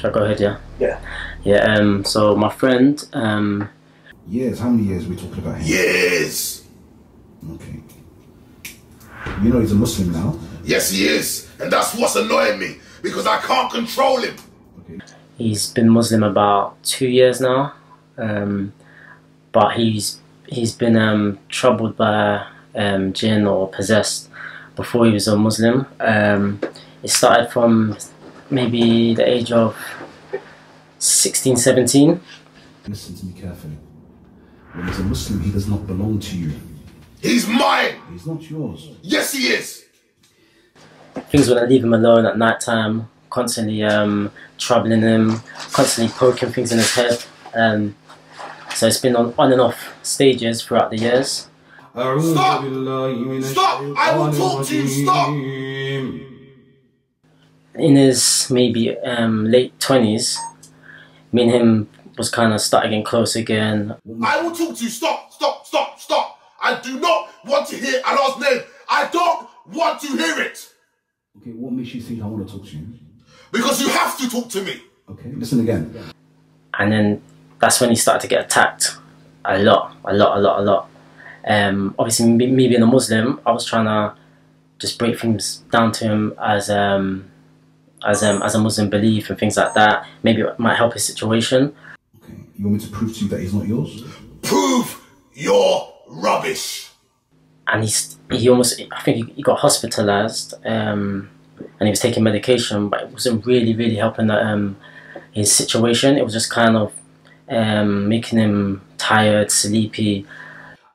Should I go ahead, yeah? Yeah. Yeah, so my friend, Years? How many years are we talking about here? Years! Okay. You know he's a Muslim now? Yes, he is. And that's what's annoying me, because I can't control him. Okay. he's been Muslim about 2 years now, but he's been troubled by jinn or possessed before he was a Muslim. It started from maybe the age of 16, 17. Listen to me carefully. When he's a Muslim, he does not belong to you. He's mine! He's not yours. Yes, he is! Things wouldn't leave him alone at night time, constantly troubling him, constantly poking things in his head. So it's been on and off stages throughout the years. Stop! Stop! I will talk to you, stop! In his maybe late 20s, me and him was kind of starting getting close again. I will talk to you, stop, stop, stop, stop! I do not want to hear Allah's name. I don't want to hear it! Okay, what makes you think I want to talk to you? Because you have to talk to me. Okay, listen again. And then that's when he started to get attacked a lot. Obviously, me being a Muslim, I was trying to just break things down to him as a Muslim belief and things like that. Maybe it might help his situation. Okay, you want me to prove to you that he's not yours? Prove your rubbish. And he almost, I think he got hospitalized, and he was taking medication, but it wasn't really helping his situation. It was just kind of making him tired, sleepy.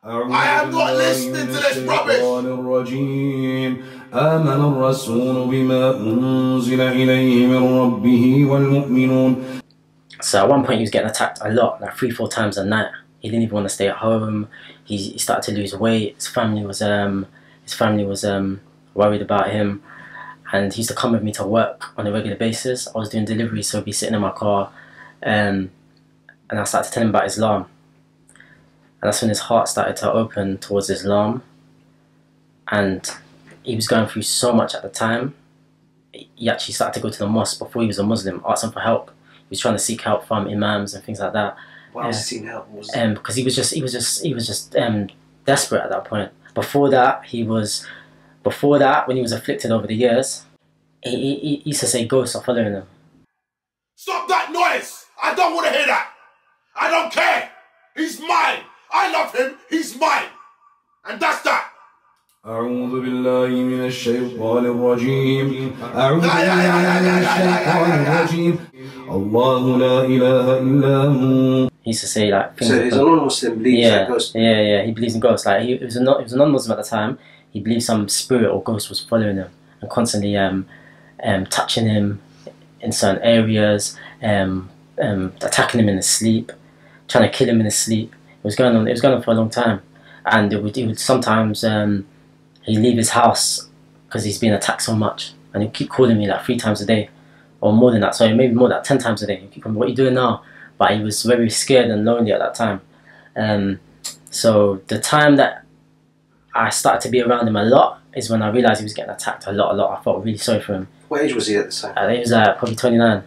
I am not listening to this rubbish. آمن الرسول بما أنزل إليه من ربه والمؤمنون. So at one point he was getting attacked a lot, like 3-4 times a night. He didn't even want to stay at home. He started to lose weight. His family was worried about him, and he used to come with me to work on a regular basis. I was doing deliveries, so he'd be sitting in my car, and I started to tell him about Islam. And that's when his heart started to open towards Islam. And he was going through so much at the time. He actually started to go to the mosque before he was a Muslim, asking for help. He was trying to seek help from imams and things like that. Why was he seeking help? Because he was just desperate at that point. Before that, when he was afflicted over the years, he used to say ghosts are following him. Stop that noise! I don't want to hear that! I don't care! He's mine! I love him! He's mine! And that's that! أعوذ بالله من الشيطان الرجيم أعوذ بالله من الشيطان الرجيم الله لا إله إلا هو. He used to say like so he's a non-Muslim, believes in ghosts. Yeah, he believes in ghosts. Like he was a non-Muslim at the time. He believed some spirit or ghost was following him and constantly touching him in certain areas, attacking him in his sleep, trying to kill him in his sleep. It was going on for a long time, and it would sometimes he'd leave his house because he's been attacked so much, and he'd keep calling me like 3 times a day, or more than that. Sorry, maybe more than 10 times a day. He'd keep calling me, "What are you doing now?" But he was very scared and lonely at that time. So the time that I started to be around him a lot is when I realised he was getting attacked a lot. I felt really sorry for him. What age was he at the time? He was probably 29.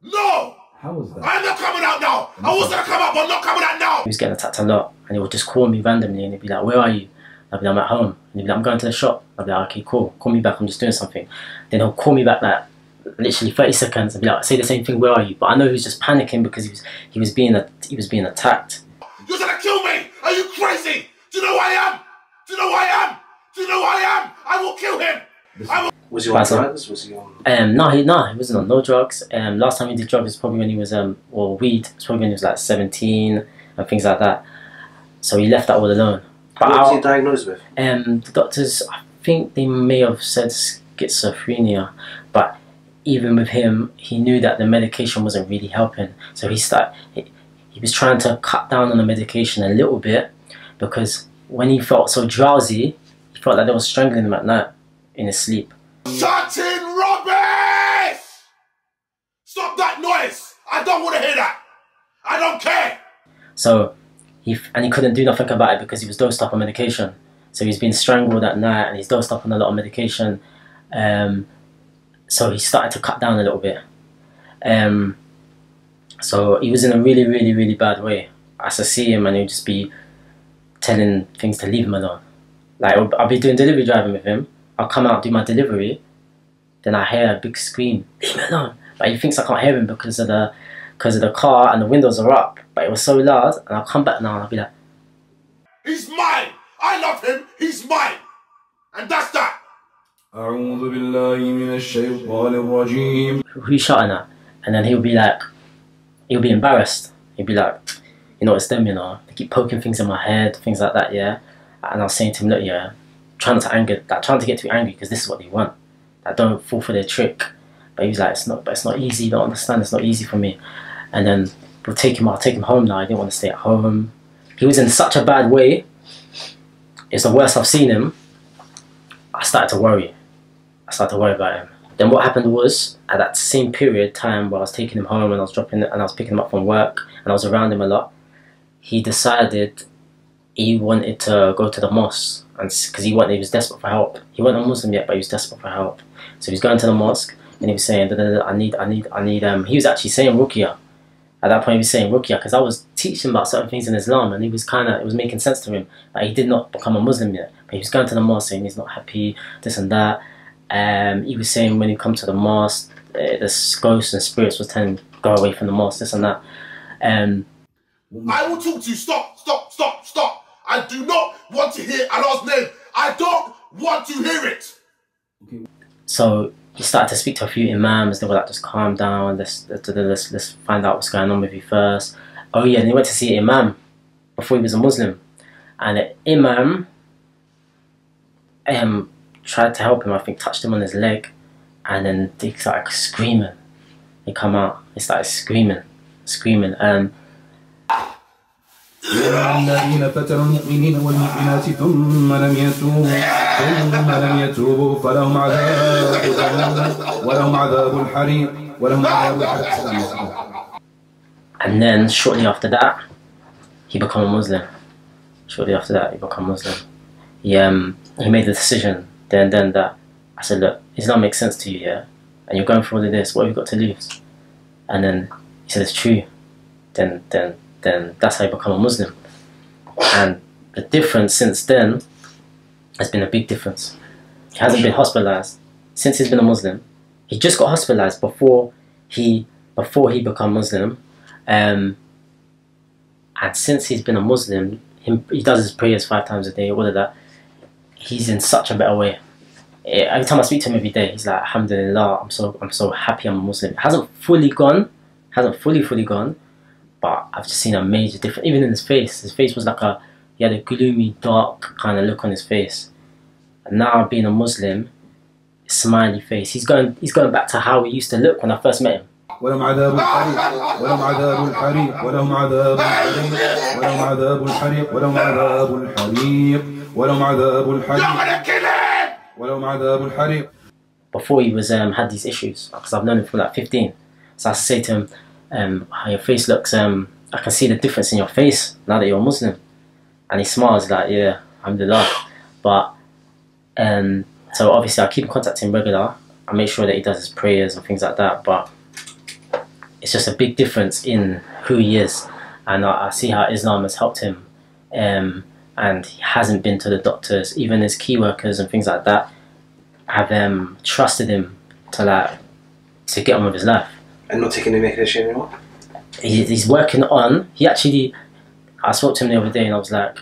No! How was that? I'm not coming out now! I was gonna come out, but I'm not coming out now! He was getting attacked a lot, and he would just call me randomly, and he'd be like, "Where are you?" I'd be like, "I'm at home." And he'd be like, "I'm going to the shop." I'd be like, "Okay, cool. Call me back. I'm just doing something." Then he'll call me back like literally 30 seconds and be like, "Say the same thing. Where are you?" But I know he was just panicking because he was being attacked. You're gonna kill me! Are you crazy? Do you know who I am? Do you know who I am? Do you know who I am? I will kill him! Was he on drugs? Was he on... No, he wasn't on no drugs. Last time he did drugs was probably when he was or weed. It was probably when he was like 17 and things like that. So he left that all alone. But what was he diagnosed with? The doctors, I think they may have said schizophrenia, but even with him, he knew that the medication wasn't really helping. So he was trying to cut down on the medication a little bit, because when he felt so drowsy, he felt like they were strangling him at night in his sleep. Shut in rubbish! Stop that noise! I don't want to hear that! I don't care! So he couldn't do nothing about it because he was dosed up on medication. So he's been strangled at night and he's dosed up on a lot of medication. So he started to cut down a little bit. So he was in a really, really, really bad way. I used to see him and he would just be telling things to leave him alone. Like, I'll be doing delivery driving with him. I'll come out, do my delivery, then I hear a big scream, leave me alone. But he thinks I can't hear him because of the car and the windows are up. But it was so loud, and I'll come back now and I'll be like, he's mine! I love him, he's mine! And that's that! 𝗪𝗧𝗪𝗂𝗧𝗪𝗂𝗧 who you shouting at? And then he'll be embarrassed. He'll be like, you know, it's them, you know. They keep poking things in my head, things like that, yeah. And I was saying to him, look, yeah, trying to get too angry because this is what they want. Like, don't fall for their trick. But he was like, it's not easy, you don't understand, it's not easy for me. And then I'll take him home now. I didn't want to stay at home. He was in such a bad way. It's the worst I've seen him. I started to worry about him. Then what happened was, at that same time where I was taking him home and I was picking him up from work and I was around him a lot, he decided he wanted to go to the mosque, and because he was desperate for help. He wasn't a Muslim yet, but he was desperate for help. So he was going to the mosque and he was saying, I need. He was actually saying Ruqya. At that point he was saying Ruqya because I was teaching about certain things in Islam, and it was making sense to him. But he did not become a Muslim yet. But he was going to the mosque saying he's not happy, this and that. He was saying when he come to the mosque, the ghosts and spirits was telling him go away from the mosque, this and that. I will talk to you. Stop. I do not want to hear Allah's name. I don't want to hear it. So he started to speak to a few imams. They were like, just calm down. Let's find out what's going on with you first. Oh yeah, and he went to see an imam before he was a Muslim, and the imam tried to help him. I think touched him on his leg, and then they started screaming. They come out. They started screaming. الذين فتنوا المؤمنين والمؤمنات ثم لم يتوبوا فلهم عذاب جهنم ولهم عذاب الحريق ولهم عذاب الحريق. And then shortly after that, he became a Muslim. He made the decision then that I said, look, Islam makes sense to you, yeah? And you're going through all of this, what have you got to lose? And then he said, it's true. Then that's how you become a Muslim. And the difference since then has been a big difference. He hasn't been hospitalized since he's been a Muslim. He just got hospitalized before he became Muslim. And since he's been a Muslim, he does his prayers 5 times a day, all of that. He's in such a better way. Every time I speak to him every day, he's like, Alhamdulillah, I'm so happy I'm a Muslim. It hasn't fully gone, fully gone, but I've just seen a major difference. Even in his face was like he had a gloomy, dark kind of look on his face. And now being a Muslim, smiley face. He's going back to how he used to look when I first met him. ولهم عذاب الحريق ولهم عذاب الحريق ولهم عذاب الحريق ولهم عذاب الحريق ولهم عذاب الحريق ولهم عذاب الحريق ولهم عذاب الحريق. Before he was had these issues, because I've known him for like 15. So I used to say to him, your face looks, I can see the difference in your face now that you're a Muslim. And he smiles like, yeah, alhamdulillah. But so obviously I keep in contact with him regular. I make sure that he does his prayers and things like that. But it's just a big difference in who he is, and I see how Islam has helped him. And he hasn't been to the doctors. Even his key workers and things like that have trusted him to get on with his life. And not taking the medication anymore? He's working on. I spoke to him the other day and I was like,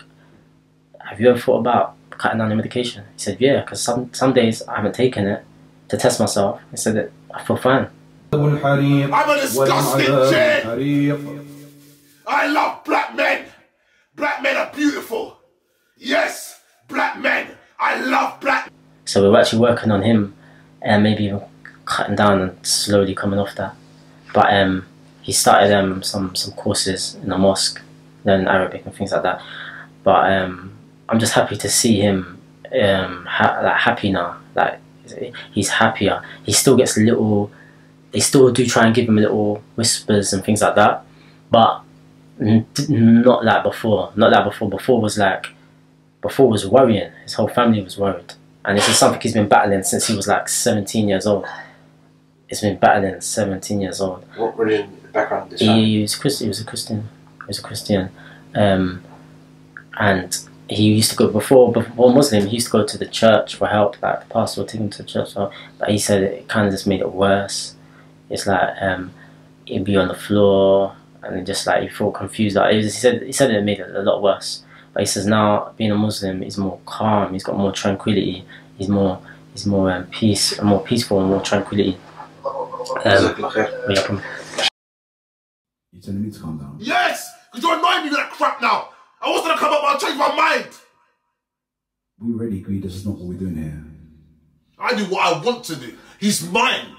have you ever thought about cutting down the medication? He said, yeah, because some days I haven't taken it to test myself. He said that I feel fine. I'm a disgusting Jinn. I love black men. Black men are beautiful. Yes, black men. I love black men. So we're actually working on him and maybe even cutting down and slowly coming off that. But he started some courses in the mosque, learning Arabic and things like that. But I'm just happy to see him happy now. Like he's happier. He still gets little. They still do try and give him little whispers and things like that, but not like before. Before was worrying. His whole family was worried, and this is something he's been battling since he was like 17 years old. He's been battling at 17 years old. What religion background is he was a Christian. And he used to go before Muslim. He used to go to the church for help. Like the pastor would take him to the church, but he said it kind of just made it worse. It's like he'd be on the floor and just like he felt confused. Like he said it made it a lot worse. But he says now being a Muslim, he's more calm. He's got more tranquility. He's more peace, more peaceful, and more tranquility. You're telling me to calm down? Yes! Because you're annoying me with that crap now! I was gonna come up, but I'll change my mind! We already agreed this is not what we're doing here. I do what I want to do. He's mine!